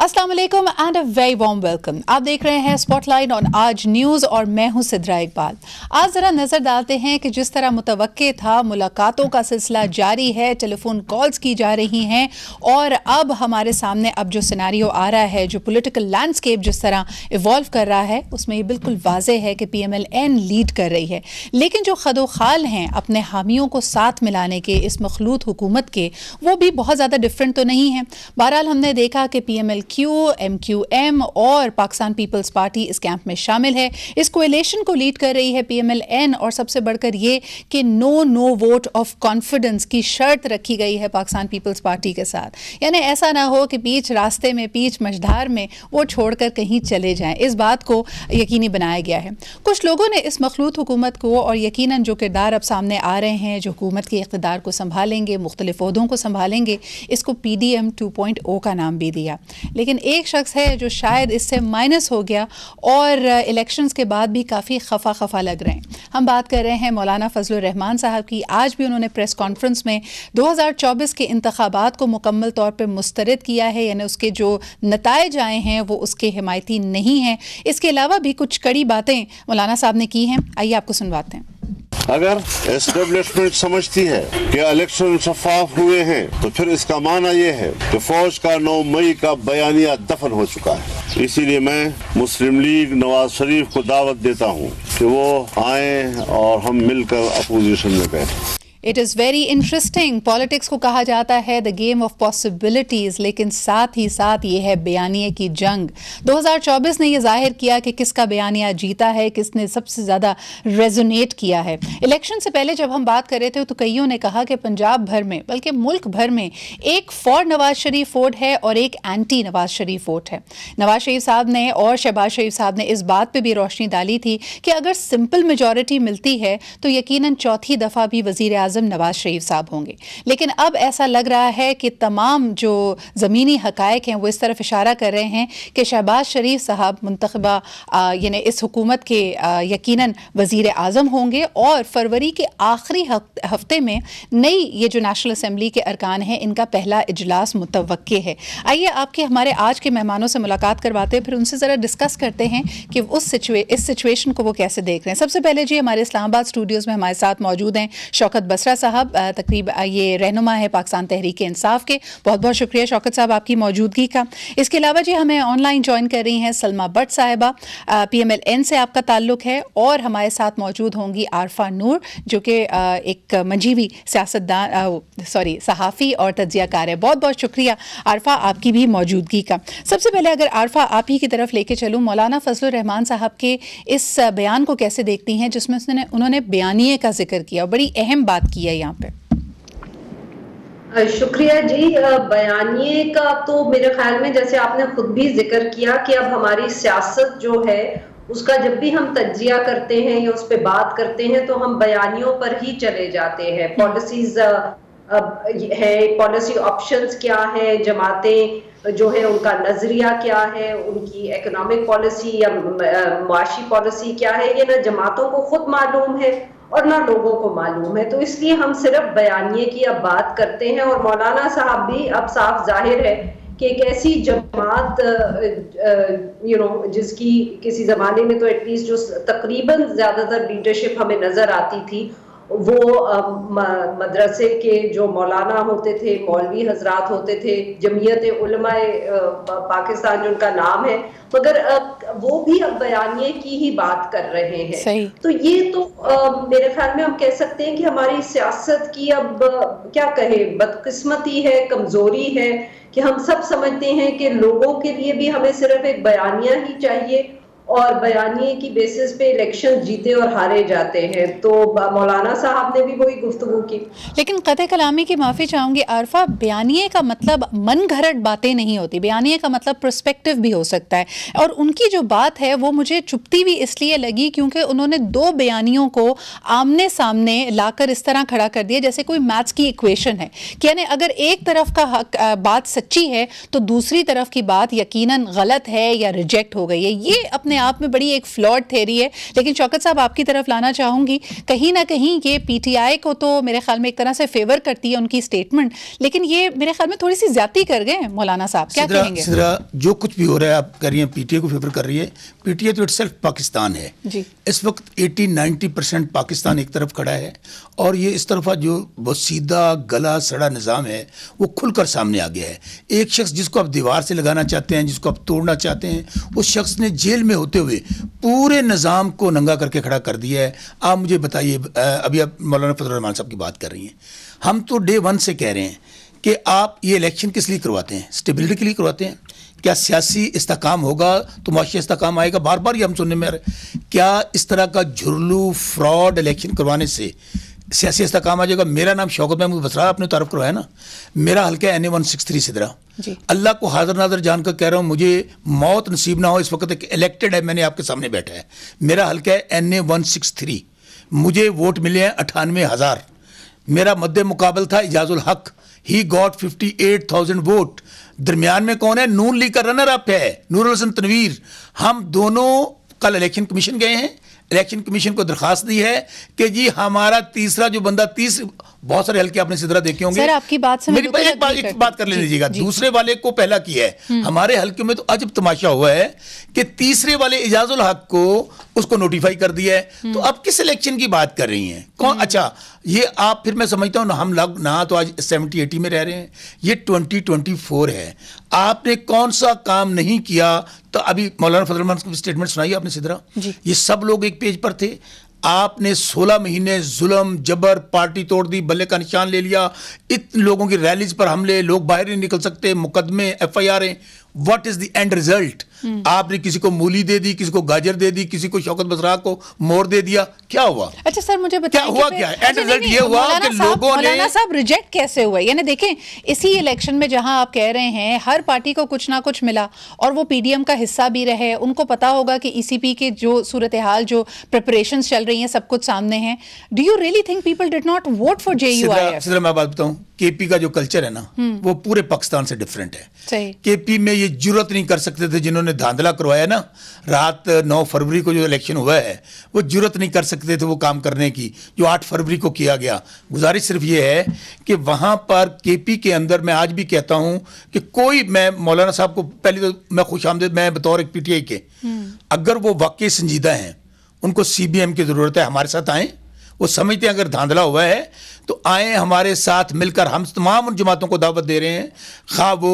अस्सलाम वालेकुम and a very warm welcome. आप देख रहे हैं स्पॉटलाइट ऑन आज न्यूज़ और मैं हूं सिद्रा इकबाल। आज ज़रा नज़र डालते हैं कि जिस तरह मुतवक्के था, मुलाकातों का सिलसिला जारी है, टेलीफोन कॉल्स की जा रही हैं और अब हमारे सामने अब जो सिनेरियो आ रहा है, जो पॉलिटिकल लैंडस्केप जिस तरह इवॉल्व कर रहा है, उसमें ये बिल्कुल वाज़े है कि PMLN लीड कर रही है। लेकिन जो खदोखाल हैं अपने हामियों को साथ मिलाने के इस मखलूत हुकूमत के, वो भी बहुत ज़्यादा डिफरेंट तो नहीं है। बहरहाल हमने देखा कि PMLQ, MQM और पाकिस्तान पीपल्स पार्टी इस कैंप में शामिल है। इस कोएलिशन को लीड कर रही है PMLN और सबसे बढ़कर ये कि नो वोट ऑफ कॉन्फिडेंस की शर्त रखी गई है पाकिस्तान पीपल्स पार्टी के साथ। यानी ऐसा ना हो कि बीच रास्ते में, बीच मझधार में वो छोड़कर कहीं चले जाएं, इस बात को यकीनी बनाया गया है। कुछ लोगों ने इस मखलूत हुकूमत को और यकीनन जो किरदार अब सामने आ रहे हैं, जो हुकूमत के इक़्तिदार को संभालेंगे, मुख्तलिफ ओहदों को संभालेंगे, इसको PDM 2.0 का नाम भी दिया। लेकिन एक शख्स है जो शायद इससे माइनस हो गया और इलेक्शंस के बाद भी काफ़ी खफा लग रहे हैं। हम बात कर रहे हैं मौलाना फजलुर रहमान साहब की। आज भी उन्होंने प्रेस कॉन्फ्रेंस में 2024 के इंतखाबात को मुकम्मल तौर पर मुस्तरद किया है, यानी उसके जो नताइज आए हैं वो उसके हिमायती नहीं हैं। इसके अलावा भी कुछ कड़ी बातें मौलाना साहब ने की हैं, आइए आपको सुनवाते हैं। अगर एस्टेब्लिशमेंट समझती है कि इलेक्शन शफाफ हुए हैं तो फिर इसका माना यह है कि फौज का 9 मई का बयानिया दफन हो चुका है। इसीलिए मैं मुस्लिम लीग नवाज शरीफ को दावत देता हूँ कि वो आए और हम मिलकर अपोजिशन में बैठें। It is very interesting. Politics को कहा जाता है द गेम ऑफ पॉसिबिलिटीज़, लेकिन साथ ही साथ ये है बयानिए की जंग। 2024 ने यह जाहिर किया कि किसका बयानिया जीता है, किसने सबसे ज़्यादा रेजोनेट किया है। इलेक्शन से पहले जब हम बात कर रहे थे तो कईयों ने कहा कि पंजाब भर में, बल्कि मुल्क भर में, एक फॉर नवाज शरीफ वोट है और एक एंटी नवाज शरीफ वोट है। नवाज शरीफ साहब ने और शहबाज शरीफ साहब ने इस बात पर भी रोशनी डाली थी कि अगर सिंपल मेजॉरिटी मिलती है तो यकीनन चौथी दफ़ा भी वज़ीर आज़म नवाज शरीफ साहब होंगे। लेकिन अब ऐसा लग रहा है कि तमाम जो ज़मीनी हकायक हैं वो इस तरफ इशारा कर रहे हैं कि शहबाज शरीफ साहब मुंतखबा यानी इस हुकूमत के यकीनन वज़ीर आज़म होंगे और फरवरी के आखिरी हफ्ते में नई ये जो नेशनल असम्बली के अरकान हैं इनका पहला इजलास मुतवक्के है। आइए आपके हमारे आज के मेहमानों से मुलाकात करवाते हैं, फिर उनसे ज़रा डिस्कस करते हैं कि इस सिचुएशन को वो कैसे देख रहे हैं। सबसे पहले जी हमारे इस्लामाबाद स्टूडियोज़ में हमारे साथ मौजूद हैं शौकत बसरा साहब, तकरीब ये रहनुमा है पाकिस्तान तहरीक इंसाफ के। बहुत बहुत शुक्रिया शौकत साहब आपकी मौजूदगी का। इसके अलावा जी हमें ऑनलाइन ज्वाइन कर रही हैं सलमा भट्ट साहिबा, PMLN से आपका ताल्लुक है, और हमारे साथ मौजूद होंगी आरफा नूर जो कि एक मंजीवी सहाफ़ी और तज्ज़ियाकार है। बहुत बहुत शुक्रिया आरफा आपकी भी मौजूदगी का। सबसे पहले अगर आरफा आप ही की तरफ लेके चलूँ, मौलाना फजलुर रहमान साहब के इस बयान को कैसे देखती हैं जिसमें उन्होंने बयानिए का जिक्र किया, बड़ी अहम बात की है यहाँ पे। शुक्रिया जी। बयानिए का तो मेरे ख्याल में जैसे आपने खुद भी जिक्र किया कि अब हमारी सियासत जो है उसका जब भी हम तज्जिया करते हैं या उस पर बात करते हैं तो हम बयानियों पर ही चले जाते हैं। पॉलिसीज है, पॉलिसी ऑप्शंस क्या है, जमातें जो है उनका नजरिया क्या है, उनकी इकोनॉमिक पॉलिसी या मुआशी पॉलिसी क्या है, ये ना जमातों को खुद मालूम है और ना लोगों को मालूम है। तो इसलिए हम सिर्फ बयानिए की अब बात करते हैं। और मौलाना साहब भी अब साफ जाहिर है कि एक ऐसी जमात जिसकी किसी जमाने में तो एटलीस्ट जो तकरीबन ज्यादातर लीडरशिप हमें नजर आती थी वो मदरसे के जो मौलाना होते थे, मौलवी हजरात होते थे, जमीयत उलमाए पाकिस्तान जो उनका नाम है, मगर वो भी अब बयानिए की ही बात कर रहे हैं। तो ये तो मेरे ख्याल में हम कह सकते हैं कि हमारी सियासत की अब क्या कहे बदकिस्मती है, कमजोरी है कि हम सब समझते हैं कि लोगों के लिए भी हमें सिर्फ एक बयानिया ही चाहिए और बयानिए की बेसिस पे इलेक्शन जीते और हारे जाते हैं। तो मौलाना साहब ने भी वही गुफ्तगू की। लेकिन कतई कलामी की माफ़ी चाहूँगी आरफा, बयानिए का मतलब मन घड़त बातें नहीं होती, बयानिए का मतलब पर्सपेक्टिव भी हो सकता है। और उनकी जो बात है वो मुझे चुभती हुई इसलिए लगी क्योंकि उन्होंने दो बयानियों को आमने सामने लाकर इस तरह खड़ा कर दिया जैसे कोई मैथ्स की इक्वेशन है कि यानी अगर एक तरफ का बात सच्ची है तो दूसरी तरफ की बात यकीनन गलत है या रिजेक्ट हो गई है। ये अपने अपने आप में बड़ी एक फ्लॉड थ्योरी है, लेकिन शौकत साहब आपकी तरफ लाना चाहूंगी, कहीं ना कहीं ये पीटीआई को तो मेरे ख्याल में एक तरह से फेवर करती है उनकी स्टेटमेंट, लेकिन ये मेरे ख्याल में थोड़ी सी ज्यादती कर गए मौलाना साहब, क्या कहेंगे? जो कुछ भी हो रहा है आप कर रही हैं, पीटीआई को फेवर कर रही है। पीटीआई तो इटसेल्फ पाकिस्तान है जी। इस वक्त 80-90% पाकिस्तान एक तरफ खड़ा है, और ये इस तरफा जो बहुत सीधा गला सड़ा निज़ाम है वो खुलकर सामने आ गया है। एक शख्स जिसको आप दीवार से लगाना चाहते हैं, जिसको आप तोड़ना चाहते हैं, उस शख्स ने जेल में होते हुए पूरे निज़ाम को नंगा करके खड़ा कर दिया है। आप मुझे बताइए, अभी आप मौलाना फजल रहमान साहब की बात कर रही हैं, हम तो डे वन से कह रहे हैं कि आप ये इलेक्शन किस लिए करवाते हैं? स्टेबिलिटी के लिए करवाते हैं? क्या सियासी इस्तेकाम होगा तो माशी इस्तेकाम आएगा? बार बार ये हम सुनने में आ रहे हैं। क्या इस तरह का झुरलू फ्रॉड इलेक्शन करवाने से सियासी इस्तेकाम आ जाएगा? मेरा नाम शौकत महमूद बसरा, आपने तारुफ करवाया ना, मेरा हल्का है NA-163 सिदरा। अल्लाह को हाजिर नाजर जानकर कह रहा हूँ, मुझे मौत नसीब ना हो, इस वक्त एक इलेक्टेड है, मैंने आपके सामने बैठा है, मेरा हल्का है NA-163, मुझे वोट मिले हैं 98,000। मेरा मद्दे मुकाबल था इजाजुल हक, ही गॉट 58,000 वोट। दरमियान में कौन है? नून लीग का रनर अप है नूरुल हसन तनवीर। हम दोनों कल इलेक्शन कमीशन गए हैं, इलेक्शन कमीशन को दरखास्त दी है कि जी हमारा तीसरा जो बंदा, बहुत सारे हल्के आपने सिदरा देखे होंगे, सर आपकी बात से मेरी एक बात कर ले लीजिएगा, दूसरे वाले को पहला किया है। हमारे हल्के में तो अजब तमाशा हुआ है कि तीसरे वाले इजाजुल हक को उसको नोटिफाई कर दिया है। तो अब किस इलेक्शन की बात कर रही हैं? कौन? अच्छा, ये आप, फिर मैं समझता हूं ना, हम लोग ना तो आज 70-80 में रह रहे हैं, ये 2024 है। आपने कौन सा काम नहीं किया? तो अभी मौलाना फजल रहमान की स्टेटमेंट सुनाई आपने सिदरा, ये सब लोग एक पेज पर थे। आपने 16 महीने जुल्म जबर, पार्टी तोड़ दी, बल्ले का निशान ले लिया, इतने लोगों की रैलीज पर हमले, लोग बाहर नहीं निकल सकते, मुकदमे, FIR। What is the end result? आपने किसी को मूली दे दी, किसी को गाजर दे दी, किसी को शौकत बसरा को मोर दे दिया, क्या हुआ? अच्छा सर मुझे बताइए, क्या हुआ? क्या एंड रिजल्ट ये हुआ कि लोगों ने, मौलाना साहब रिजेक्ट कैसे हुए? यानी देखें, इसी इलेक्शन में जहां आप कह रहे हैं हर पार्टी को कुछ ना कुछ मिला, और वो PDM का हिस्सा भी रहे, उनको पता होगा कि ECP के जो सूरत हाल, जो प्रिपरेशंस चल रही हैं, सब कुछ सामने है। Do you really think people did not vote for JUIF? Sidra मैं बात बताऊं, KP का जो कल्चर है ना, वो पूरे पाकिस्तान से डिफरेंट है। सही। KP में ये जुर्रत नहीं कर सकते थे, जिन्होंने धांधला करवाया ना, रात 9 फरवरी को जो इलेक्शन हुआ है, वो जुर्रत नहीं कर सकते थे वो काम करने की जो 8 फरवरी को किया गया। गुजारिश सिर्फ ये है कि वहां पर KP के अंदर, मैं आज भी कहता हूं कि कोई, मैं मौलाना साहब को पहले तो मैं खुशामदीद, मैं बतौर एक PTI के, अगर वो वाकई संजीदा हैं, उनको CBM की जरूरत है, हमारे साथ आए। वो समझते हैं अगर धांधला हुआ है तो आए हमारे साथ मिलकर। हम तमाम उन जमातों को दावत दे रहे हैं, खा वो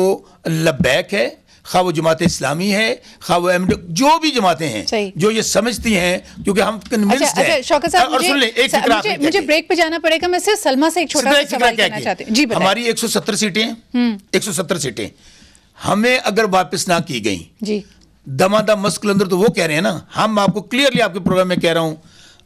लब्बैक है, खा वो जमात इस्लामी है, खा वो जो भी जमातें हैं जो ये समझती हैं, क्योंकि हम कन्विंस्ड हैं। शौकत साहब, मुझे ब्रेक पे जाना पड़ेगा, मैं सिर्फ सलमा से एक छोटा सा सवाल करना चाहती हूं। जी बताइए। हमारी 170 सीटें 170 सीटें हमें अगर वापस ना की गई जी, दमादम मस्कल अंदर, तो वो कह रहे हैं ना, हम आपको क्लियरली आपके प्रोग्राम में कह रहा हूं,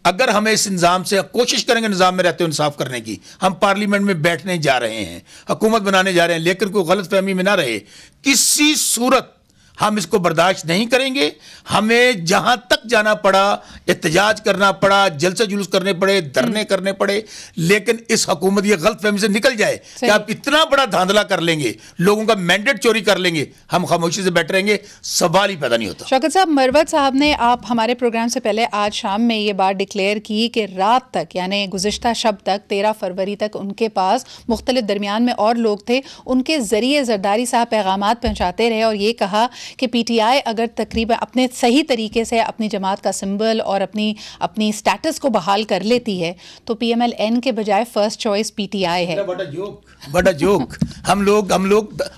अगर हमें इस निज़ाम से कोशिश करेंगे निज़ाम में रहते हुए इंसाफ करने की, हम पार्लियामेंट में बैठने जा रहे हैं, हुकूमत बनाने जा रहे हैं, लेकिन कोई गलत फहमी में ना रहे, किसी सूरत हम इसको बर्दाश्त नहीं करेंगे। हमें जहां तक जाना पड़ा, एहतजाज करना पड़ा, जलसे जुलूस करने पड़े, धरने करने पड़े, लेकिन इस हुकूमत ये गलत फहमी से निकल जाए कि आप इतना बड़ा धांधला कर लेंगे, लोगों का मैंडेट चोरी कर लेंगे, हम खामोशी से बैठे रहेंगे, सवाल ही पैदा नहीं होता। शौकत साहब, मरवत साहब ने आप हमारे प्रोग्राम से पहले आज शाम में ये बात डिक्लेयर की कि रात तक, यानी गुज़िश्ता शब तक 13 फरवरी तक उनके पास मुख्तलिफ दरमियान में और लोग थे, उनके ज़रिए जरदारी साहब पैगामात पहुँचाते रहे और ये कहा कि PTI अगर तकरीबन अपने सही तरीके से अपनी जमात का सिंबल और अपनी स्टेटस को बहाल कर लेती है तो PMLN के बजाय फर्स्ट चॉइस PTI है। बड़ा जोक हम लोग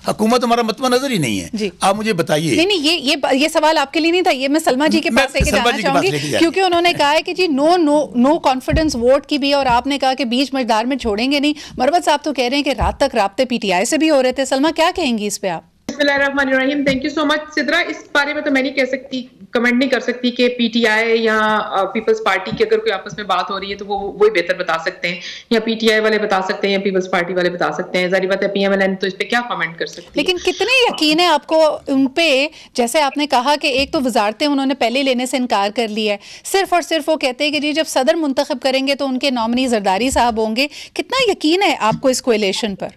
हुकूमत हमारा मतवा नजर ही नहीं है। आप मुझे बताइए। नहीं, ये सवाल आपके लिए नहीं था, ये मैं सलमा जी के पास लेके जाना चाहूंगी, क्योंकि उन्होंने कहा है कि जी नो कॉन्फिडेंस वोट की भी, और आपने कहा कि बीच मझदार में छोड़ेंगे नहीं। मरवत साहब तो कह रहे हैं कि रात तक राब्ते PTI से भी हो रहे थे। सलमा, क्या कहेंगी इस पे आप? बिस्मिल्लाहिर्रहमानिर्रहीम, thank you so much Sidra. इस बारे में तो मैं नहीं कह सकती, कमेंट नहीं कर सकती कि PTI या पीपल्स पार्टी की अगर कोई आपस में बात हो रही है तो वो ही बेहतर बता सकते हैं, या PTI वाले बता सकते हैं या पीपल्स पार्टी वाले बता सकते हैं। जारी बात है PMLN तो इस पे क्या कमेंट कर सकती है। लेकिन कितने यकीन है आपको उन पे? जैसे आपने कहा कि एक तो वजारतें उन्होंने पहले लेने से इनकार कर लिया है, सिर्फ और सिर्फ वो कहते हैं कि जी जब सदर मुंतखब करेंगे तो उनके नॉमिनी जरदारी साहब होंगे। कितना यकीन है आपको इस कोएलिशन पर?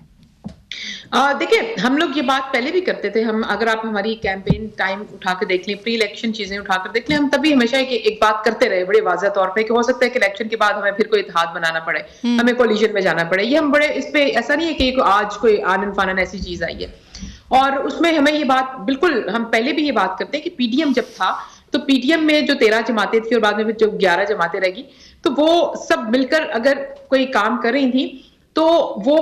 देखिए, हम लोग ये बात पहले भी करते थे। हम, अगर आप हमारी कैंपेन टाइम उठा के देख लें, प्री इलेक्शन चीजें उठा कर देख लें, हम तभी हमेशा एक बात करते रहे बड़े वाज़ेह तौर पे कि हो सकता है कि इलेक्शन के बाद हमें फिर कोई इत्तेहाद बनाना पड़े, हमें कोलिजन में जाना पड़े। ये हम बड़े, इस पे ऐसा नहीं है कि आज कोई आनन फानन ऐसी चीज आई है। और उसमें हमें ये बात बिल्कुल, हम पहले भी ये बात करते हैं कि पीडीएम जब था तो पीडीएम में जो 13 जमातें थी और बाद में जो 11 जमातें रहेगी, तो वो सब मिलकर अगर कोई काम कर रही थी तो वो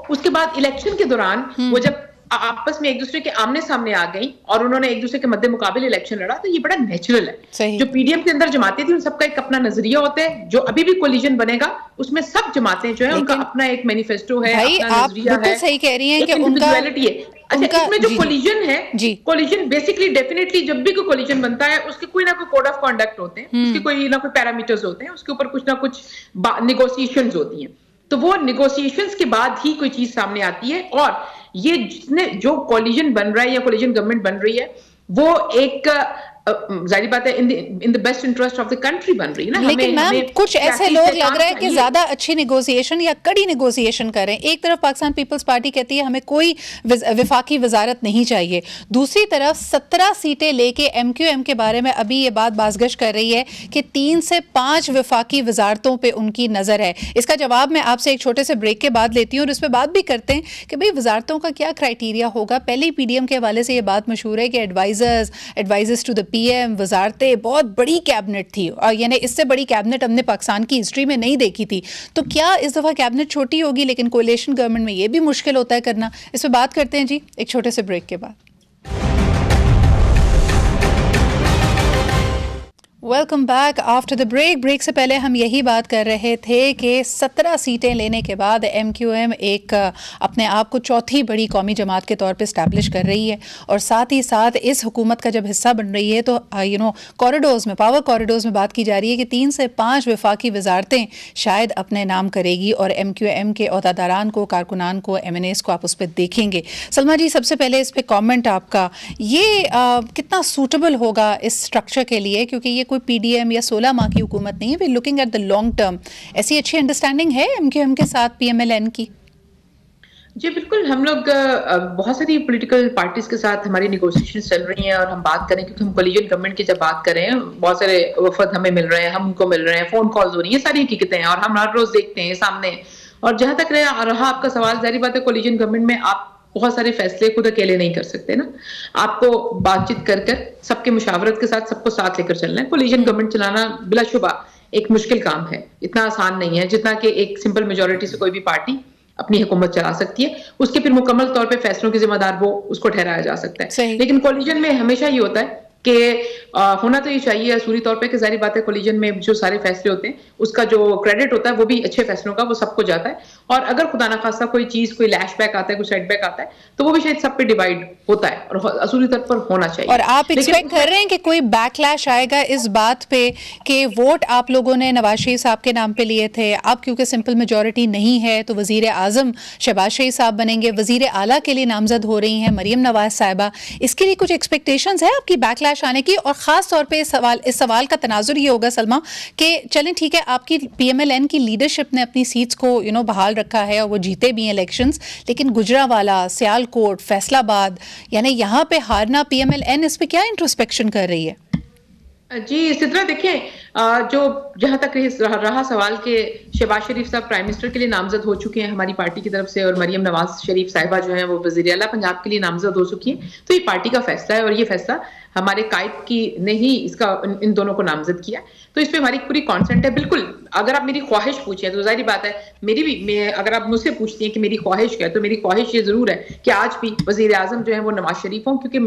उसके बाद इलेक्शन के दौरान वो जब आपस में एक दूसरे के आमने सामने आ गई और उन्होंने एक दूसरे के मद्दे मुकाबले इलेक्शन लड़ा, तो ये बड़ा नेचुरल है। जो पीडीएम के अंदर जमातें थी उन सबका एक अपना नजरिया होता है। जो अभी भी कोलिजन बनेगा उसमें सब जमातें जो है उनका अपना एक मैनिफेस्टो है, अपना नजरिया है, सही कह रही हैं कि उनका इंडिविजुअलिटी है। अच्छा, इसमें जो कोलिजन है, कोलिजन बेसिकली डेफिनेटली जब भी कोई कोलिजन बनता है उसके कोई ना कोई कोड ऑफ कॉन्डक्ट होते हैं, उसके कोई ना कोई पैरामीटर्स होते हैं, उसके ऊपर कुछ ना कुछ निगोशिएशंस होती हैं। तो वो निगोशिएशंस के बाद ही कोई चीज सामने आती है। और ये जो कोलिजन बन रहा है या कोलिजन गवर्नमेंट बन रही है, वो एक जाहिर बात है in the best interest of the country बन रही है ना। लेकिन मैम कुछ ऐसे लोग लग रहा है कि ज्यादा अच्छी नेगोशिएशन या कड़ी नेगोशिएशन कर रहे हैं। एक तरफ पाकिस्तान पीपल्स पार्टी कहती है हमें कोई विफाकी वजारत नहीं चाहिए, दूसरी तरफ 17 सीटें लेके एमक्यूएम के बारे में अभी ये बात बाज़गश कर रही है कि 3 से 5 विफाकी वजारतों पे उनकी नजर है। इसका जवाब मैं आपसे एक छोटे से ब्रेक के बाद लेती हूँ और इस पर बात भी करते हैं कि भाई वजारतों का क्या क्राइटेरिया होगा। पहले ही पीडीएम के हवाले से ये बात मशहूर है कि एडवाइजर्स टू द पीएम, वजारतें, बहुत बड़ी कैबिनेट थी और यानी इससे बड़ी कैबिनेट हमने पाकिस्तान की हिस्ट्री में नहीं देखी थी। तो क्या इस दफ़ा कैबिनेट छोटी होगी, लेकिन कोalition गवर्नमेंट में ये भी मुश्किल होता है करना। इस पर बात करते हैं जी एक छोटे से ब्रेक के बाद। Welcome back after the break से पहले हम यही बात कर रहे थे कि 17 सीटें लेने के बाद एमक्यूएम एक अपने आप को चौथी बड़ी कौमी जमात के तौर पे इस्टेब्लिश कर रही है और साथ ही साथ इस हुकूमत का जब हिस्सा बन रही है तो कॉरिडोर्स में, पावर कॉरिडोर्स में बात की जा रही है कि 3 से 5 वफाकी वजारतें शायद अपने नाम करेगी और एमक्यूएम के ओहदेदारान को, कारकुनान को, एमएनएस को आप उस पर देखेंगे। सलमा जी, सबसे पहले इस पर कॉमेंट आपका, ये कितना सूटेबल होगा इस स्ट्रक्चर के लिए, क्योंकि ये कोई पीडीएम या 16 माह की हुकूमत नहीं है, we looking at the long term. ऐसी अच्छी अंडरस्टैंडिंग है एमक्यूएम के साथ पीएमएलएन की? जी बिल्कुल, हम लोग बहुत सारी पॉलिटिकल पार्टीज के साथ हमारी निगोशिएशन चल रही हैं और हम बात करें, क्योंकि हम कोलिजन गवर्नमेंट की जब बात करें बहुत सारे वफद हमें मिल रहे हैं, हम उनको मिल रहे हैं, फोन कॉल्स हो रही हैं, सारी हकीकतें हैं और हम हर रोज देखते हैं सामने। और जहां तक रहा आपका सवाल, जारी बात है कोलिजन गवर्नमेंट में आप बहुत सारे फैसले खुद अकेले नहीं कर सकते ना, आपको बातचीत कर सबके मुशावरत के साथ सबको साथ लेकर चलना है। कोलिजन गवर्नमेंट चलाना बिलाशुबा एक मुश्किल काम है, इतना आसान नहीं है जितना कि एक सिंपल मेजोरिटी से कोई भी पार्टी अपनी हुकूमत चला सकती है। उसके फिर मुकम्मल तौर पे फैसलों के जिम्मेदार वो उसको ठहराया जा सकता है। लेकिन कोलिजन में हमेशा ये होता है कि होना तो ये चाहिए असूली तौर पे कि जाहिर बात है कोलिजन में जो सारे फैसले होते हैं उसका जो क्रेडिट होता है वो भी अच्छे फैसलों का वो सबको जाता है। और अगर खुदा ना खासा कोई चीज, कोई लैशबैक आता है, कोई सेटबैक आता है, तो वो भी शायद सब पे डिवाइड होता है और असूली तौर पर होना चाहिए। और आप एक्सपेक्ट कर रहे हैं कि कोई बैकलैश आएगा इस बात पे कि वोट आप लोगों ने नवाज शरीफ साहब के नाम पे लिए थे, अब क्योंकि सिंपल मेजोरिटी नहीं है तो वजीर आजम शहबाज शरीफ साहब बनेंगे, वजीर आला के लिए नामजद हो रही हैं मरियम नवाज साहिबा, इसके लिए कुछ एक्सपेक्टेशंस है आपकी बैकलैश आने की? और खास तौर पे इस सवाल का तनाजुर ये होगा सलमा कि चलें ठीक है, आपकी पीएमएलएन की लीडरशिप ने अपनी सीट्स को बहाल रखा है और वो जीते भी हैं इलेक्शंस, लेकिन गुजरावाला, सियालकोट, फैसलाबाद, यानी यहाँ पे हारना, पीएमएलएन इस पे क्या इंट्रोस्पेक्शन कर रही है? जी सिद्रा, देखिए जो जहां तक रहा सवाल के शहबाज शरीफ साहब प्राइम मिनिस्टर के लिए नामजद हो चुके हैं हमारी पार्टी की तरफ से और मरियम नवाज शरीफ साहिबा जो है वो वजीर आला पंजाब के लिए नामजद हो चुकी हैं, तो ये पार्टी का फैसला है और ये फैसला हमारे कायद की ने ही इसका इन दोनों को नामजद किया, तो इस पे हमारी पूरी कॉन्सेंट है। बिल्कुल, अगर आप मेरी ख्वाहिश पूछे तो जाहिर बात है मेरी भी, अगर आप मुझसे पूछती हैं कि मेरी ख्वाहिश क्या है, तो मेरी ख्वाहिश ये जरूर है कि आज भी वजीर आजम जो है वो नवाज शरीफ हों, क्योंकि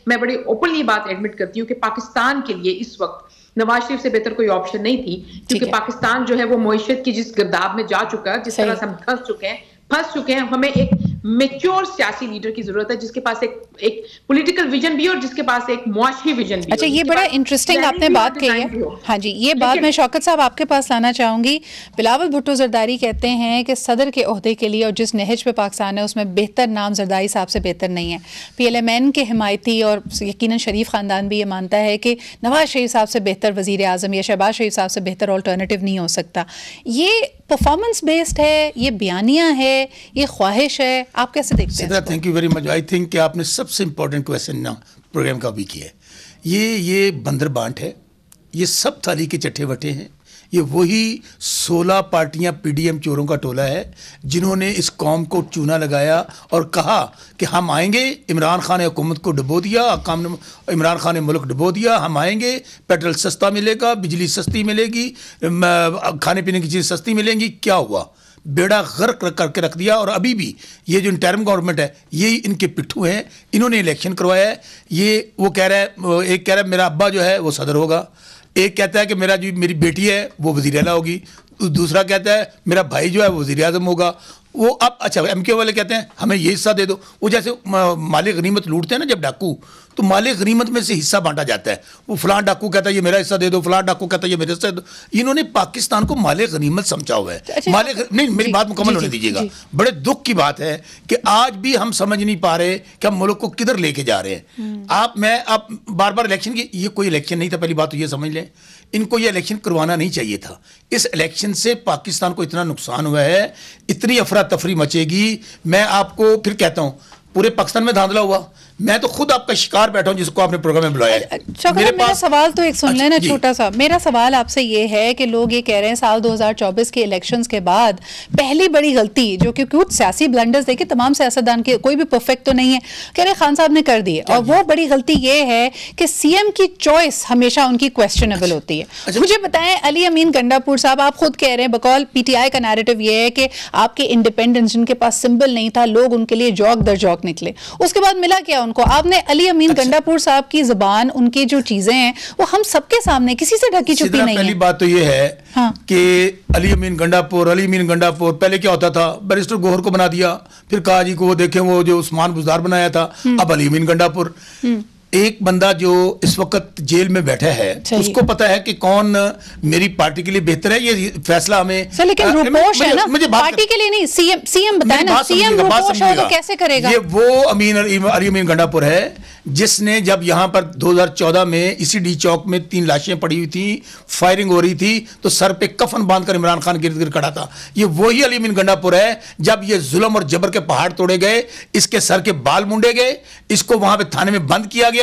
मैं बड़ी ओपनली बात एडमिट करती हूँ कि पाकिस्तान के लिए इस वक्त नवाज शरीफ से बेहतर कोई ऑप्शन नहीं थी, क्योंकि पाकिस्तान जो है वो मईशत की जिस गिरदाब में जा चुका है, जिस तरह से हम फंस चुके हैं, हमें एक मैच्योर सियासी लीडर की जरूरत है जिसके पास एक पॉलिटिकल विजन भी और जिसके पास एक मुआशी विजन भी। अच्छा, ये बड़ा इंटरेस्टिंग आपने बात कही है। हाँ जी, ये बात मैं शौकत साहब आपके पास लाना चाहूंगी। बिलावल भुट्टो जरदारी कहते हैं कि सदर के ओहदे के लिए और जिस नहज पे पाकिस्तान है उसमें बेहतर नाम जरदारी साहब से बेहतर नहीं है। पीएलएमएन के हिमायती और यकीनन शरीफ खानदान भी ये मानता है कि नवाज शरीफ साहब से बेहतर वजीर आजम या शहबाज शरीफ साहब से बेहतर ऑल्टरनेटिव नहीं हो सकता। ये परफॉर्मेंस बेस्ड है, ये बयानियां है, ये ख्वाहिश है? आप कैसे देखते हैं? Thank you very much. I think कि आपने सबसे इंपॉर्टेंट क्वेश्चन ना प्रोग्राम का भी किया है। ये बंदर बांट है, ये सब थाली के चट्टे बटे हैं। ये वही 16 पार्टियां पीडीएम चोरों का टोला है जिन्होंने इस कौम को चूना लगाया और कहा कि हम आएंगे। इमरान खान ने हुकूमत को डुबो दिया, इमरान खान ने मुल्क डुबो दिया, हम आएंगे, पेट्रोल सस्ता मिलेगा, बिजली सस्ती मिलेगी, खाने पीने की चीज़ सस्ती मिलेंगी। क्या हुआ? बेड़ा गर्क करके रख दिया। और अभी भी ये जो इंटरिम गवर्नमेंट है, ये इनके पिट्ठू हैं। इन्होंने इलेक्शन करवाया है। ये वो कह रहा है, एक कह रहा है मेरा अब्बा जो है वो सदर होगा, एक कहता है कि मेरी बेटी है वो वज़ीर आला होगी, दूसरा कहता है मेरा भाई जो है वो वज़ीर आज़म होगा। वो अब अच्छा एमके वाले कहते हैं हमें ये हिस्सा दे दो। वो जैसे माले गनीमत लूटते हैं ना जब डाकू, तो माले गनीमत में से हिस्सा बांटा जाता है। वो फलां डाकू कहता है ये मेरा हिस्सा दे दो, फलां डाकू कहता है ये मेरा हिस्सा दे दो। इन्होंने पाकिस्तान को माले गनीमत समझा हुआ है। नहीं, मेरी बात मुकम्मल होने दीजिएगा। बड़े दुख की बात है कि आज भी हम समझ नहीं पा रहे कि हम मुल्क को किधर लेके जा रहे हैं। आप बार बार इलेक्शन की, ये कोई इलेक्शन नहीं था, पहली बात तो ये समझ लें। इनको ये इलेक्शन करवाना नहीं चाहिए था। इस इलेक्शन से पाकिस्तान को इतना नुकसान हुआ है, इतनी अफरा तफरी मचेगी। मैं आपको फिर कहता हूं पूरे पाकिस्तान में धांधला हुआ। मैं तो खुद आपका शिकार बैठा हूं जिसको आपने प्रोग्राम में बुलाया है। मेरा सवाल तो एक सुन लेना छोटा सा। मेरा सवाल आपसे ये है कि लोग ये कह रहे हैं साल 2024 के इलेक्शंस के बाद पहली बड़ी गलती जो कि कुछ सियासी ब्लंडर्स देखिए, तमाम सियासतदान के कोई भी परफेक्ट तो नहीं है, कह रहे खान साहब ने कर दी है। और वो बड़ी गलती ये है कि सीएम की चॉइस हमेशा उनकी क्वेश्चनेबल होती है। मुझे बताएं, अली अमीन गंडापुर साहब, आप खुद कह रहे हैं बकौल पीटीआई का नैरेटिव ये है कि आपके इंडिपेंडेंस जिनके पास सिंबल नहीं था, लोग उनके लिए जौक दर जौक निकले। उसके बाद मिला क्या उनको? आपने अली अमीन गंडापुर साहब की जुबान, उनकी जो चीजें हैं वो हम सबके सामने, किसी से ढकी छुपी नहीं है। पहली बात तो ये है कि अली अमीन गंडापुर पहले क्या होता था, बैरिस्टर गोहर को बना दिया, फिर कहा जी को वो देखें वो जो उस्मान बुज़दार बनाया था, अब अली अमीन गंडापुर। एक बंदा जो इस वक्त जेल में बैठा है उसको पता है कि कौन मेरी पार्टी के लिए बेहतर है। ये फैसला हमें सर, लेकिन रूपोश है ना, पार्टी के लिए नहीं, सीएम बताए ना, सीएम रूपोश हो तो कैसे करेगा? ये वो अली अमीन गंडापुर है जिसने जब यहां पर 2014 में इसी डी चौक में 3 लाशें पड़ी हुई थी, फायरिंग हो रही थी, तो सर पे कफन बांधकर इमरान खान गिर गिर खड़ा था। ये वही अली अमीन गंडापुर है जब ये जुल्म और जबर के पहाड़ तोड़े गए, इसके सर के बाल मुंडे गए, इसको वहां पे थाने में बंद किया गया।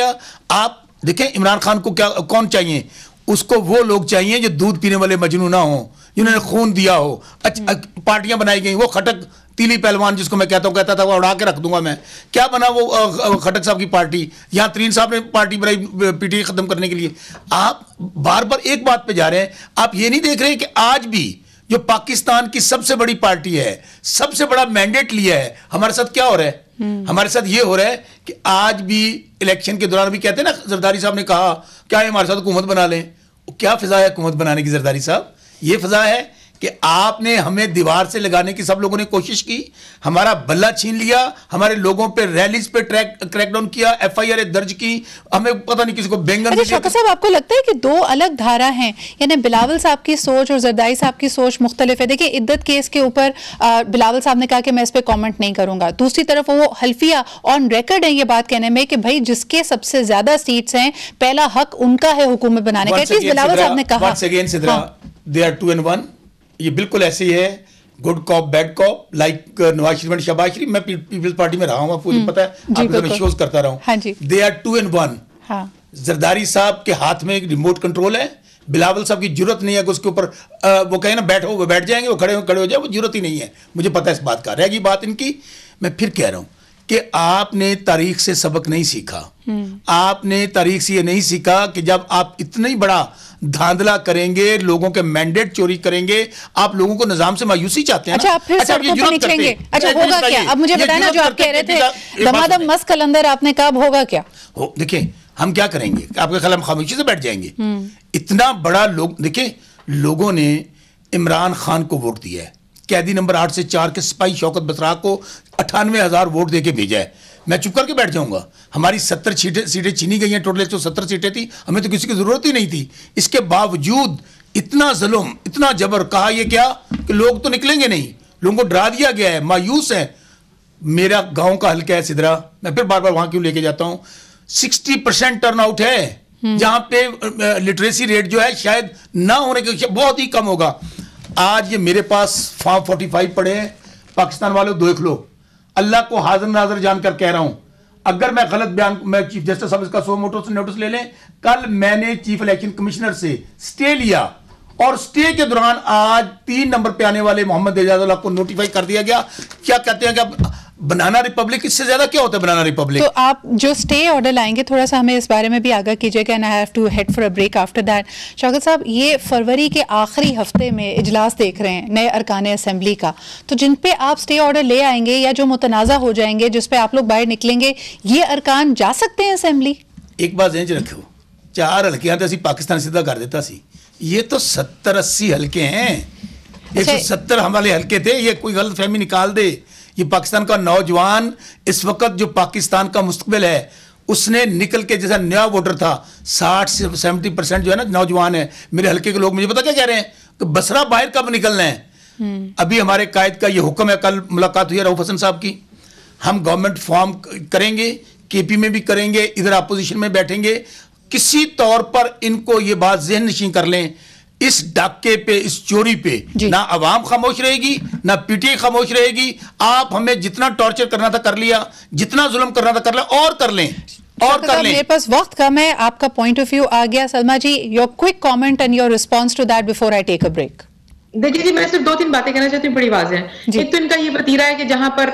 आप देखें इमरान खान को क्या कौन चाहिए? उसको वो लोग चाहिए जो दूध पीने वाले मजनू ना हो, जिन्होंने खून दिया हो। अच्छा, पार्टियां बनाई गई, वो खटक तीली पहलवान जिसको मैं कहता हूं, कहता था वो उड़ा के रख दूंगा मैं, क्या बना वो खटक साहब की पार्टी? यहां तरीन साहब ने पार्टी बनाई पीटीआई खत्म करने के लिए। आप बार बार एक बात पे जा रहे हैं। आप ये नहीं देख रहे कि आज भी जो पाकिस्तान की सबसे बड़ी पार्टी है, सबसे बड़ा मैंडेट लिया है, हमारे साथ क्या हो रहा है? हमारे साथ ये हो रहा है कि आज भी इलेक्शन के दौरान भी कहते हैं ना, जरदारी साहब ने कहा क्या हमारे साथ हुकूमत बना लें। क्या फिजा है हुकूमत बनाने की जरदारी साहब? ये फिजा है कि आपने हमें दीवार से लगाने की सब लोगों ने कोशिश की, हमारा बल्ला छीन लिया, हमारे लोगों पे रैलीज पे क्रैकडाउन किया, एफआईआर दर्ज की, हमें पता नहीं किसी को बैंगन। शौकत साहब, आपको लगता है कि 2 अलग धारा हैं, यानी बिलावल साहब की सोच और जरदारी साहब की सोच मुख्तलिफ है? देखिए, इद्दत केस के ऊपर बिलावल साहब ने कहा कि मैं इस पर कॉमेंट नहीं करूंगा। दूसरी तरफ वो हल्फिया ऑन रिकॉर्ड है ये बात कहने में कि भाई जिसके सबसे ज्यादा सीट्स हैं, पहला हक उनका है हुकूमत बनाने का। एटलीस्ट बिलावल साहब ने कहा दे आर 2 and 1। ये बिल्कुल ऐसे ही है, good cop bad cop, like Nawaz Sharif and Shahbaz Sharif. मैं पीपल्स पार्टी में रहा हूँ, आपको पता है, आपको मैं शोज करता रहा हूँ। They are 2 and 1। जरदारी साहब के हाथ में एक रिमोट कंट्रोल है, बिलावल साहब की जरूरत नहीं है कि उसके ऊपर वो कहे ना बैठो, वो बैठ जाएंगे, वो खड़े हो जाए, वो जरूरत ही नहीं है। मुझे पता है इस बात का। रहेगी बात इनकी, मैं फिर कह रहा हूँ कि आपने तारीख से सबक नहीं सीखा। आपने तारीख से ये नहीं सीखा कि जब आप इतना ही बड़ा धांधला करेंगे, लोगों के मैंडेट चोरी करेंगे, आप लोगों को निजाम से मायूसी चाहते हैं। अच्छा, आप फिर सड़कों पर निकलेंगे? अच्छा, होगा क्या? अब मुझे बताना, जो आप कह रहे थे दमादम मस्त कलंदर, आपने कब होगा क्या? देखिए, हम क्या करेंगे? आपके ख्याल हम खामोशी से बैठ जाएंगे? इतना बड़ा लोग, देखिए लोगों ने इमरान खान को वोट दिया है, कैदी नंबर 8 से 4 के सिपाही शौकत बसरा को 98,000 वोट देके भेजा है। मैं चुप करके बैठ जाऊंगा? हमारी 70 सीटें छीनी गई हैं, टोटल 170 सीटें थी, हमें तो किसी की जरूरत ही नहीं थी। इसके बावजूद इतना जुल्म, इतना जबर, कहा यह क्या कि लोग तो निकलेंगे नहीं, लोगों को डरा दिया गया है, मायूस है। मेरा गांव का हल्का है सिदरा, मैं फिर बार बार वहां क्यों लेके जाता हूं, 60% टर्न आउट है, जहां पे लिटरेसी रेट जो है शायद ना होने के बहुत ही कम होगा। आज ये मेरे पास फॉर्म 45 पड़े हैं, पाकिस्तान वालों देख लो, अल्लाह को हाजिर नाजर जानकर कह रहा हूं, अगर मैं गलत बयान, मैं चीफ जस्टिस साहब इसका 100 नोटिस ले लें। कल मैंने चीफ इलेक्शन कमिश्नर से स्टे लिया और स्टे के दौरान आज 3 नंबर पे आने वाले मोहम्मद एजाजुल्लाह को नोटिफाई कर दिया गया। क्या कहते हैं कि बनाना रिपब्लिक, इससे ज्यादा क्या होता है बनाना रिपब्लिक? तो आप जो स्टे ऑर्डर लाएंगे थोड़ा सा हमें इस बारे में भी आगाह कीजिएगा, and I have to head for a break after that. Shaukat साहब, ये फरवरी के आखिरी हफ्ते में इजलास देख रहे हैं नए अरकान असेंबली का, तो जिन पे आप स्टे ऑर्डर ले आएंगे या जो मुतनाज़ा हो जाएंगे, जिस पे आप लोग बाहर निकलेंगे, ये अरकान जा सकते हैं असेंबली? एक बात ध्यान रखो, 4 हल्के तो पाकिस्तान सीधा कर देता सी, ये तो 70-80 हल्के हैं, 170 हमारे हल्के थे। ये कोई गलत फहमी निकाल दे, ये पाकिस्तान का नौजवान इस वक्त जो पाकिस्तान का मुस्तकबिल है, उसने निकल के, जैसा नया वोटर था, 60 से 70% जो है ना नौजवान है। मेरे हल्के के लोग मुझे पता क्या कह रहे हैं कि बसरा बाहर कब निकलना है। अभी हमारे कायद का ये हुक्म है, कल मुलाकात हुई है रऊफ हसन साहब की, हम गवर्नमेंट फॉर्म करेंगे, केपी में भी करेंगे, इधर अपोजिशन में बैठेंगे, किसी तौर पर इनको ये बात ज़हन नशीं कर लें, इस डाके पे, इस चोरी पे ना अवाम खामोश रहेगी, ना पीटीआई खामोश रहेगी। आप हमें जितना टॉर्चर करना था कर लिया, जितना जुल्म करना था कर लिया, और कर लें, और कर लें। मेरे पास वक्त कम है, आपका पॉइंट ऑफ व्यू आ गया। Salma ji, your quick comment and your response to that before I take a break. देखिए जी, मैं सिर्फ 2-3 बातें कहना चाहती हूँ, बड़ी वाज़ेह है। एक तो इनका ये वतीरा है कि जहां पर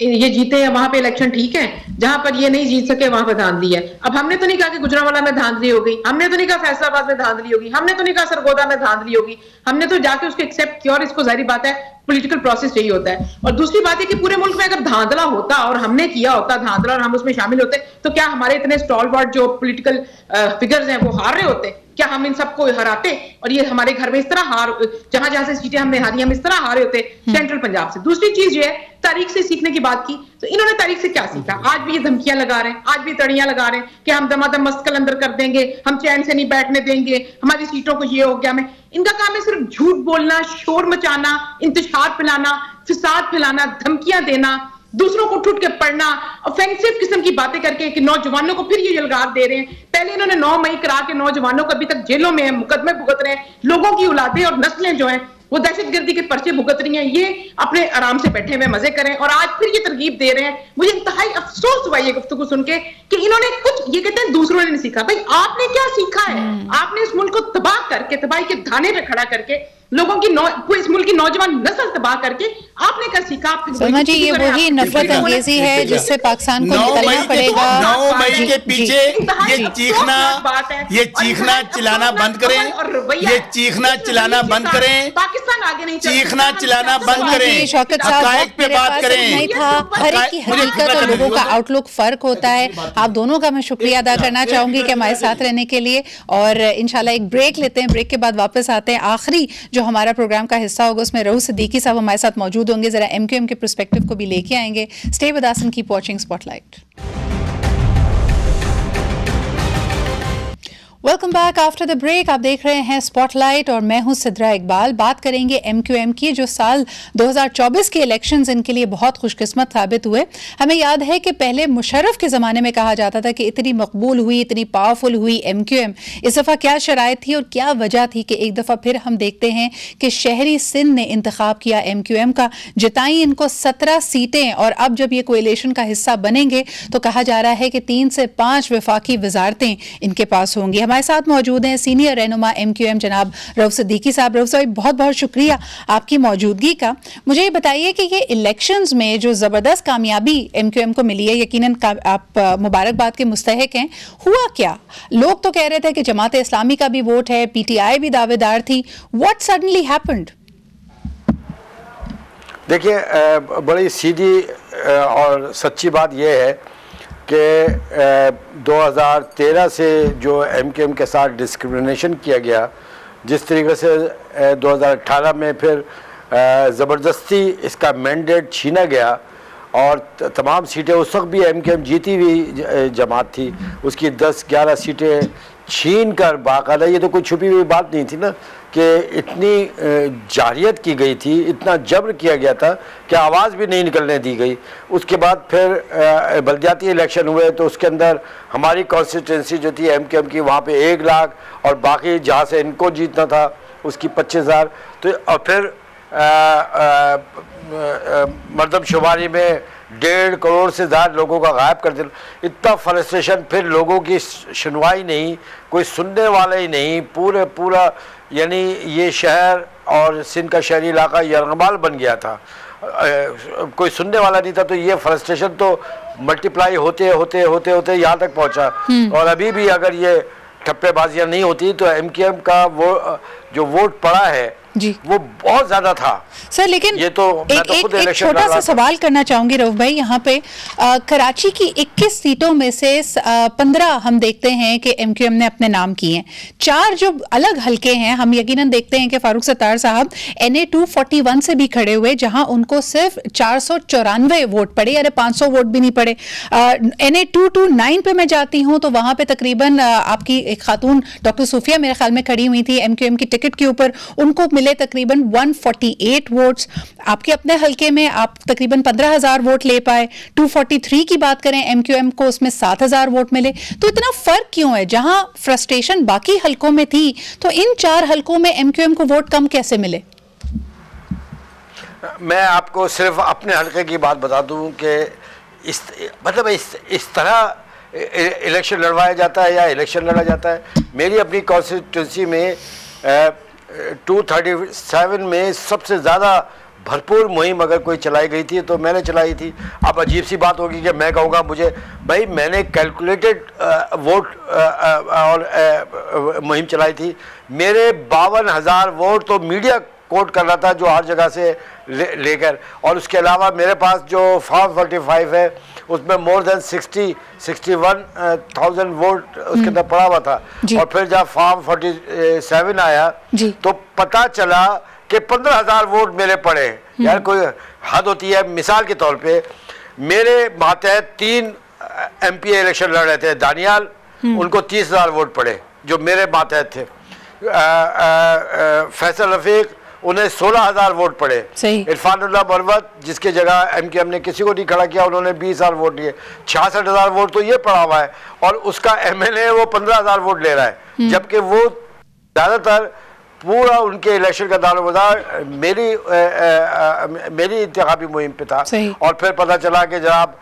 ये जीते हैं वहां पे इलेक्शन ठीक है, जहां पर ये नहीं जीत सके वहां पर धांधली है। अब हमने तो नहीं कहा कि गुजरांवाला में धांधली हो गई, हमने तो नहीं कहा फैसलाबाद में धांधली होगी, हमने तो नहीं कहा सरगोदा में धांधली होगी, हमने तो जाके उसको एक्सेप्ट किया, और इसको जाहिर बात है पॉलिटिकल प्रोसेस यही होता है। और दूसरी बात है कि पूरे मुल्क में अगर धांधला होता और हमने किया होता धांधला और हम उसमें शामिल होते, तो क्या हमारे इतने स्टॉलवर्ड जो पॉलिटिकल फिगर्स हैं वो हार रहे होते? क्या हम इन सबको हराते? और ये हमारे घर में इस तरह जहां जहां से सीटें हमने हारी, हम इस तरह हारे होते सेंट्रल पंजाब से। दूसरी चीज ये है, तारीख से सीखने की बात की, तो इन्होंने तारीख से क्या सीखा? आज भी ये धमकियां लगा रहे हैं, आज भी तड़ियां लगा रहे हैं कि हम दमादम मस्कल अंदर कर देंगे, हम चैन से नहीं बैठने देंगे, हमारी सीटों को ये हो गया। में इनका काम है सिर्फ झूठ बोलना, शोर मचाना, इंतशार फैलाना, फिसाद फैलाना, धमकियां देना, दूसरों को उठ के पढ़ना, ऑफेंसिव किस्म की बातें करके कि नौजवानों को फिर ये यलगार दे रहे हैं। पहले इन्होंने 9 मई करा के नौजवानों को अभी तक जेलों में है, मुकदमे भुगत रहे हैं, लोगों की औलादें और नस्लें जो हैं वो दहशतगर्दी के पर्चे भुगत रही हैं। ये अपने आराम से बैठे हुए मजे करें और आज फिर ये तरगीब दे रहे हैं। मुझे इंतहाई अफसोस हुआ ये गुफ्तगू सुन के कि इन्होंने कुछ, ये कहते हैं दूसरों ने नहीं सीखा। भाई आपने क्या सीखा है? आपने इस मुल्क को तबाह करके, तबाही के धाने पे खड़ा करके, लोगों की इस मुल्क की नौजवान नस्ल तबाह करके आपने क्या सीखा? सलमा जी, ये वही नफरत अंगेजी है जिससे पाकिस्तान को निकलना पड़ेगा। 9 मई के पीछे ये चीखना चिल्लाना बंद करें, ये चीखना चिल्लाना बंद करें, पाकिस्तान आगे नहीं, चीखना चिल्लाना बंद करें, शौकत साहब पे बात करें। नहीं था, हर एक की हकीकत और लोगों का आउटलुक फर्क होता है। आप दोनों का मैं शुक्रिया अदा करना चाहूंगी कि हमारे साथ रहने के लिए, और इंशाल्लाह एक ब्रेक लेते हैं, ब्रेक के बाद वापस आते हैं। आखिरी जो हमारा प्रोग्राम का हिस्सा होगा उसमें रऊफ सिद्दीकी साहब हमारे साथ मौजूद होंगे, जरा एमक्यूएम के पर्सपेक्टिव को भी लेके आएंगे। Stay with us and keep watching spotlight. Welcome back after the break. आप देख रहे हैं स्पॉटलाइट और मैं हूं सिद्रा इकबाल। बात करेंगे एमक्यूएम की, जो साल 2024 के इलेक्शंस इनके लिए बहुत खुशकिस्मत साबित हुए। हमें याद है कि पहले मुशर्रफ के ज़माने में कहा जाता था कि इतनी मकबूल हुई, इतनी पावरफुल हुई एमक्यूएम, इस दफ़ा क्या शराइत थी और क्या वजह थी कि एक दफ़ा फिर हम देखते हैं कि शहरी सिंध ने इंतखाब किया एमक्यूएम का, जिताई इनको 17 सीटें, और अब जब ये कोएलिशन का हिस्सा बनेंगे तो कहा जा रहा है कि 3 से 5 वफाकी वजारतें इनके पास होंगी। हमारे साथ मौजूद हैं सीनियर रहनुमा एमक्यूएम जनाब रऊफ सिद्दीकी साहब। रऊफ साहब, बहुत बहुत शुक्रिया आपकी मौजूदगी का। मुझे ये बताइए कि ये इलेक्शंस में जो ज़बरदस्त कामयाबी एमक्यूएम को मिली है, यकीनन आप मुबारकबाद के मुस्तहिक हैं, हुआ क्या? लोग तो कह रहे थे कि जमात इस्लामी का भी वोट है, पीटीआई भी दावेदार थी, व्हाट सडनली हैपेंड? देखिए, बड़ी सीधी और सच्ची बात यह है कि 2013 से जो एमक्यूएम के साथ डिस्क्रिमिनेशन किया गया, जिस तरीके से 2018 में फिर ज़बरदस्ती इसका मैंडेट छीना गया और तमाम सीटें, उस वक्त भी एमक्यूएम जीती हुई जमात थी, उसकी 10-11 सीटें छीन कर बाकायदा, ये तो कोई छुपी हुई बात नहीं थी ना कि इतनी जारियत की गई थी, इतना जबर किया गया था कि आवाज़ भी नहीं निकलने दी गई। उसके बाद फिर बल्दियाती इलेक्शन हुए तो उसके अंदर हमारी कॉन्स्टिट्यूंसी जो थी एमक्यूएम की, वहाँ पे 1 लाख और बाकी जहाँ से इनको जीतना था उसकी 25,000, तो और फिर मर्दमशुमारी में 1.5 करोड़ से ज़्यादा लोगों का गायब कर देना, इतना फ्रस्ट्रेशन, फिर लोगों की सुनवाई नहीं, कोई सुनने वाला ही नहीं, पूरा यानी ये शहर और सिंध का शहरी इलाका यरगमाल बन गया था, कोई सुनने वाला नहीं था। तो ये फ्रस्ट्रेशन तो मल्टीप्लाई होते होते होते होते यहाँ तक पहुँचा। और अभी भी अगर ये ठप्पेबाजियाँ नहीं होती तो MKM का वो जो वोट पड़ा है जी वो बहुत ज्यादा था सर। लेकिन ये तो एक छोटा सा सवाल करना चाहूंगी रऊफ भाई, यहाँ पे कराची की 21 सीटों में से 15 हम देखते हैं कि MQM ने अपने नाम किए हैं। 4 जो अलग हलके हैं, हम यकीनन देखते हैं कि फारूक सत्तार साहब NA 241 से भी खड़े हुए, जहां उनको सिर्फ 494 वोट पड़े, अरे 500 वोट भी नहीं पड़े। NA 229 पे मैं जाती हूँ तो वहां पे तकरीबन आपकी एक खातून डॉक्टर सूफिया मेरे ख्याल में खड़ी हुई थी MQM की टिकट के ऊपर, उनको मिले तकरीबन 148 वोट्स। आपके अपने हलके में आप तकरीबन 15,000 वोट ले पाए। 243 की बात करें MQM को, उसमें 7,000 वोट मिले। तो इतना फर्क क्यों है? जहां फ्रस्ट्रेशन बाकी हलकों में थी तो इन 4 हलकों में MQM को वोट कम कैसे मिले? मैं आपको सिर्फ अपने हलके की बात बता दूं कि इस तरह इलेक्शन लड़वाया जाता है या इलेक्शन लड़ा जाता है। मेरी अपनी कॉन्स्टिट्यूंसी में 237 में सबसे ज़्यादा भरपूर मुहिम अगर कोई चलाई गई थी तो मैंने चलाई थी। अब अजीब सी बात होगी कि मैं कहूँगा मुझे, भाई मैंने कैलकुलेटेड वोट और मुहिम चलाई थी। मेरे 52,000 वोट तो मीडिया कोट कर रहा था जो हर जगह से लेकर, और उसके अलावा मेरे पास जो फॉर्म 45 है उसमें मोर देन 61,000 वोट उसके अंदर पड़ा हुआ था। और फिर जब फॉर्म 47 आया तो पता चला कि 15,000 वोट मेरे पड़े। यार कोई हद होती है। मिसाल के तौर पे मेरे मातहत 3 MPA इलेक्शन लड़ रहे थे, दानियाल, उनको 30,000 वोट पड़े जो मेरे मातहत थे। फैसल रफीक, उन्हें 16,000 वोट पड़े। इरफानुल्लाह मरवत, जिसके जगह MKM ने किसी को नहीं खड़ा किया, उन्होंने 20,000 वोट लिए। 66,000 वोट तो ये पड़ा हुआ है, और उसका MLA वो 15,000 वोट ले रहा है, जबकि वो ज़्यादातर पूरा उनके इलेक्शन का दारोमदार मेरी इंतखाबी मुहिम पे था। और फिर पता चला कि जनाब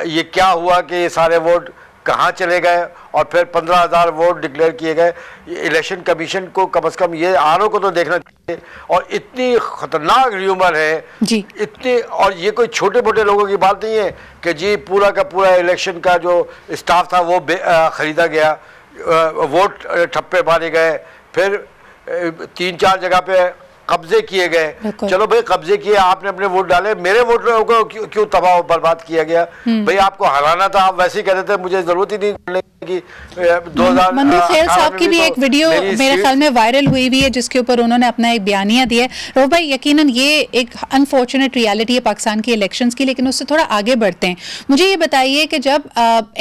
ये क्या हुआ कि ये सारे वोट कहाँ चले गए, और फिर 15,000 वोट डिक्लेयर किए गए। इलेक्शन कमीशन को कम से कम ये आरोप को तो देखना चाहिए। और इतनी खतरनाक र्यूमर है इतनी, और ये कोई छोटे मोटे लोगों की बात नहीं है कि जी पूरा का पूरा इलेक्शन का जो स्टाफ था वो खरीदा गया, वोट ठप्पे मारे गए, फिर 3-4 जगह पे कब्जे किए गए। चलो भाई कब्जे किए, आपने अपने वोट डाले, मेरे वोट को क्यों तबाह बर्बाद किया गया? भाई आपको हराना था, आप वैसे ही कहते थे, मुझे जरूरत ही नहीं डालने की। 2018 साहब की भी एक वीडियो मेरे ख्याल में वायरल हुई है जिसके ऊपर उन्होंने अपना एक बयानिया दिया है। रऊफ भाई, यकीनन ये एक अनफॉर्चुनेट रियलिटी है पाकिस्तान की इलेक्शंस की, लेकिन उससे थोड़ा आगे बढ़ते हैं। मुझे ये बताइए कि जब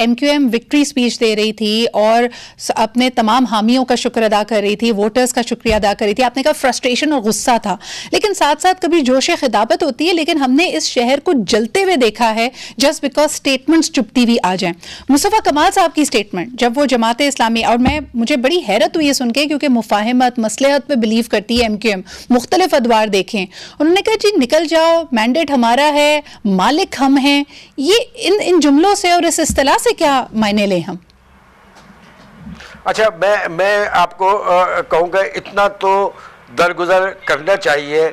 MQM विक्ट्री स्पीच दे रही थी और अपने तमाम हामियों का शुक्र अदा कर रही थी, वोटर्स का शुक्रिया अदा कर रही थी, आपने कहा फ्रस्ट्रेशन और गुस्सा था, लेकिन साथ साथ कभी जोश खिताबत होती है। लेकिन हमने इस शहर को जलते हुए देखा है जस्ट बिकॉज स्टेटमेंट्स चुपती हुई आ जाएं। मुस्तफा कमाल साहब की स्टेटमेंट जब वो जमाते इस्लामी, और मुझे बड़ी हैरत हुई है सुन के, क्योंकि मुफाहिमत मसलहत पे बिलीव करती है MQM, मुख्तलिफ अदवार देखें। उन्होंने कहा जी निकल जाओ, मैंडेट हमारा है, मालिक हम हैं। ये इन जुमलों से और इस इस्तिलाह से क्या मायने लें हम? अच्छा, मैं आपको कहूँगा इतना तो दरगुजर करना चाहिए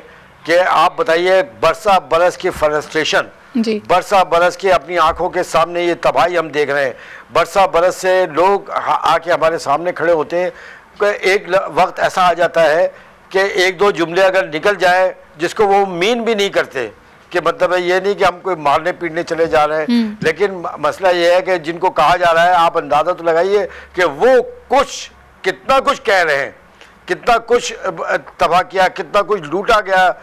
कि आप बताइए, बरसा बरस की फ्रस्ट्रेशन, बरसा बरस की अपनी आंखों के सामने ये तबाही हम देख रहे हैं। बरसा बरस से लोग आके हमारे सामने खड़े होते हैं कि एक वक्त ऐसा आ जाता है कि 1-2 जुमले अगर निकल जाए जिसको वो मीन भी नहीं करते, कि मतलब है ये नहीं कि हम कोई मारने पीटने चले जा रहे हैं, लेकिन मसला ये है कि जिनको कहा जा रहा है, आप अंदाजा तो लगाइए कि वो कितना कुछ कह रहे हैं, कितना कुछ तबाह किया, कितना कुछ लूटा गया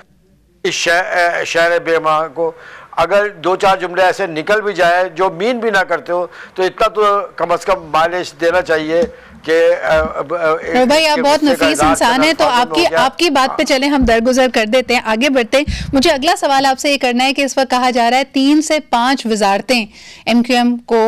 इस शहर बेमा को। अगर 2-4 जुमले ऐसे निकल भी जाए जो मीन भी ना करते हो, तो इतना तो कम से कम माइलेज देना चाहिए कि भाई आप बहुत नफीस इंसान है, तो आपकी बात पे चले, हम दरगुजर कर देते हैं, आगे बढ़ते हैं। मुझे अगला सवाल आपसे ये करना है कि इस वक्त कहा जा रहा है 3 से 5 वजारतें MQM को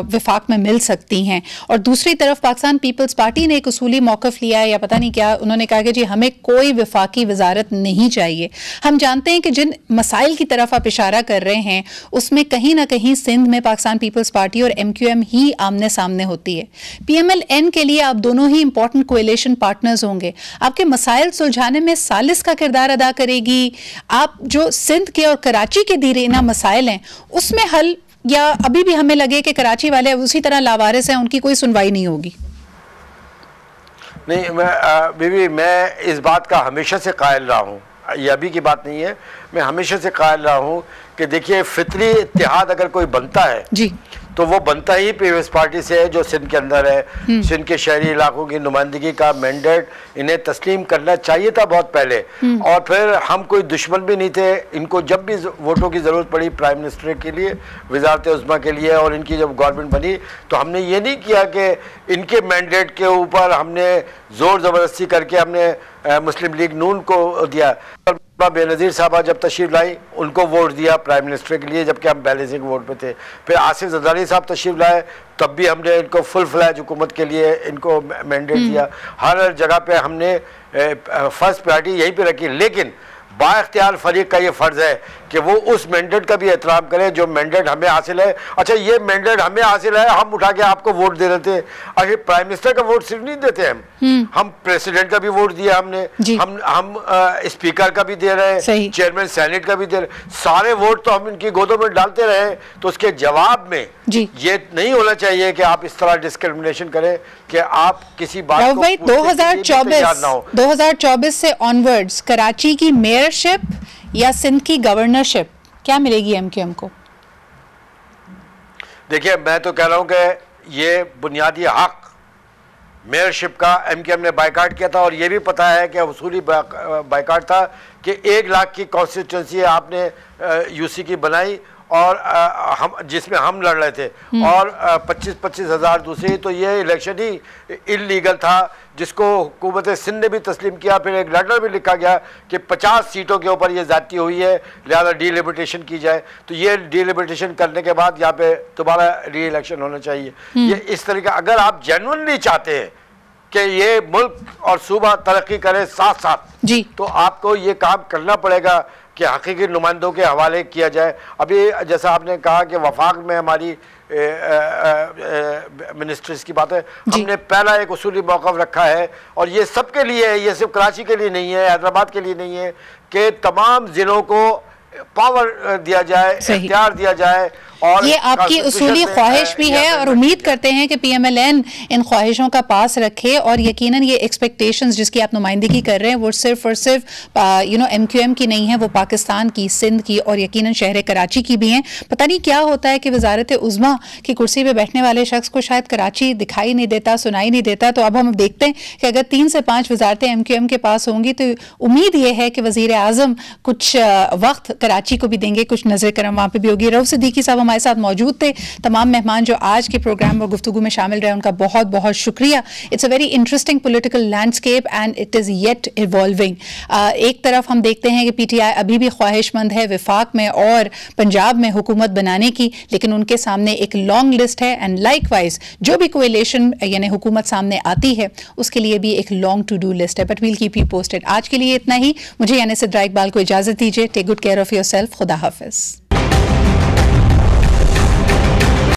विफाक में मिल सकती हैं, और दूसरी तरफ पाकिस्तान पीपल्स पार्टी ने एक उसूली मौक़िफ़ लिया है या पता नहीं क्या, उन्होंने कहा कि जी हमें कोई विफाकी वजारत नहीं चाहिए। हम जानते हैं कि जिन मसाइल की तरफ आप इशारा कर रहे हैं उसमें कहीं ना कहीं सिंध में पाकिस्तान पीपल्स पार्टी और MQM ही आमने सामने होती है। PMLN के लिए आप दोनों ही इंपॉर्टेंट कोएलिशन पार्टनर्स होंगे, आपके मसाइल सुलझाने में सालिस का किरदार अदा करेगी। आप जो सिंध के और कराची के दीरेना मसाइल हैं उसमें हल, या अभी भी हमें लगे कि कराची वाले उसी तरह लावारिस हैं, उनकी कोई सुनवाई नहीं होगी? नहीं, बीबी मैं इस बात का हमेशा से कायल रहा हूँ, ये अभी की बात नहीं है, मैं हमेशा से कायल रहा हूँ कि देखिए फितरी इत्तेहाद अगर कोई बनता है जी तो वो बनता ही पीपल्स पार्टी से है जो सिंध के अंदर है। सिंध के शहरी इलाकों की नुमाइंदगी का मैंडेट इन्हें तस्लीम करना चाहिए था बहुत पहले, और फिर हम कोई दुश्मन भी नहीं थे। इनको जब भी वोटों की ज़रूरत पड़ी प्राइम मिनिस्टर के लिए, वजारत उज़्मा के लिए, और इनकी जब गवर्नमेंट बनी तो हमने ये नहीं किया कि इनके मैंडेट के ऊपर हमने ज़ोर ज़बरदस्ती करके हमने मुस्लिम लीग नून को दिया। बेनज़ीर साहबा जब तशरीफ लाई उनको वोट दिया प्राइम मिनिस्टर के लिए, जबकि हम बैलेंसिंग वोट पे थे। फिर आसिफ ज़रदारी साहब तशरीफ लाए, तब भी हमने इनको फुल फ्लैज हुकूमत के लिए इनको मैंडेट दिया। हर जगह पे हमने फर्स्ट प्रायोरिटी यहीं पे रखी, लेकिन बाइख्तियार फरीक का ये फ़र्ज़ है कि वो उस मैंडेट का भी एहतराम करें जो मैंडेट हमें हासिल है। अच्छा, ये मैंडेट हमें हासिल है, हम उठा के आपको वोट दे देते हैं। अच्छा, प्राइम मिनिस्टर का वोट सिर्फ नहीं देते हम प्रेसिडेंट का भी वोट दिया हमने, हम स्पीकर का भी दे रहे हैं, चेयरमैन सेनेट का भी दे रहे हैं, सारे वोट तो हम इनकी गोदों में डालते रहे। तो उसके जवाब में ये नहीं होना चाहिए कि आप इस तरह डिस्क्रिमिनेशन करें कि आप किसी बात को 2024 से ऑनवर्ड्स कराची की मेयरशिप या सिंध की गवर्नरशिप क्या मिलेगी MQM को? देखिए, मैं तो कह रहा हूं कि ये बुनियादी हक मेयरशिप का MQM ने बायकाट किया था, और ये भी पता है कि उसूली बायकाट था कि 1 लाख की कॉन्स्टिट्यूंसी आपने UC की बनाई और हम जिसमें हम लड़ रहे थे, और 25-25 हज़ार दूसरी, तो ये इलेक्शन ही इल्लीगल था जिसको हुकूमत सिंध ने भी तस्लीम किया। फिर एक लेटर भी लिखा गया कि 50 सीटों के ऊपर ये ज़्यादती हुई है, लिहाजा डीलिमिटेशन की जाए। तो ये डीलिमिटेशन करने के बाद यहाँ पे दोबारा री इलेक्शन होना चाहिए। ये इस तरीके, अगर आप जेन्युइनली चाहते हैं कि ये मुल्क और सूबा तरक्की करे साथ साथ जी, तो आपको ये काम करना पड़ेगा कि हकीकी नुमाइंदों के हवाले किया जाए। अभी जैसा आपने कहा कि वफाक में हमारी मिनिस्ट्रीज की बात है, हमने पहला एक उसूली मौक़िफ़ रखा है, और ये सबके लिए है, ये सिर्फ कराची के लिए नहीं है, हैदराबाद के लिए नहीं है, कि तमाम ज़िलों को पावर दिया जाए, इख्तियार दिया जाए। और ये आपकी उसूली ख्वाहिश भी है, और उम्मीद करते हैं कि PMLN इन ख्वाहिशों का पास रखे, और यकीनन ये एक्सपेक्टेशंस जिसकी आप नुमाइंदगी कर रहे हैं वो सिर्फ और सिर्फ MQM की नहीं है, वो पाकिस्तान की, सिंध की और यकीनन शहर कराची की भी हैं। पता नहीं क्या होता है कि वजारत उज़्मा की कुर्सी पे बैठने वाले शख्स को शायद कराची दिखाई नहीं देता, सुनाई नहीं देता। तो अब हम देखते हैं कि अगर 3 से 5 वजारतें MQM के पास होंगी तो उम्मीद ये है कि वज़ीर आज़म कुछ वक्त कराची को भी देंगे, कुछ नजर करम वहाँ पे भी होगी। रऊफ सिद्दीकी साहब हमारे साथ मौजूद थे। तमाम मेहमान जो आज के प्रोग्राम और गुफ्तगू में शामिल रहे उनका बहुत बहुत शुक्रिया। It's a very interesting political landscape and it is yet evolving. एक तरफ हम देखते हैं कि PTI अभी भी ख्वाहिशमंद है विफाक में और पंजाब में हुकूमत बनाने की, लेकिन उनके सामने एक लॉन्ग लिस्ट है, एंड लाइकवाइज जो भी कोएलिशन यानी हुकूमत सामने आती है उसके लिए भी एक लॉन्ग टू डू लिस्ट है। But we'll keep you posted. आज के लिए इतना ही। मुझे यानी सिद्रा इकबाल को इजाज़त दीजिए। Take good care of yourself. खुदा हाफिज़।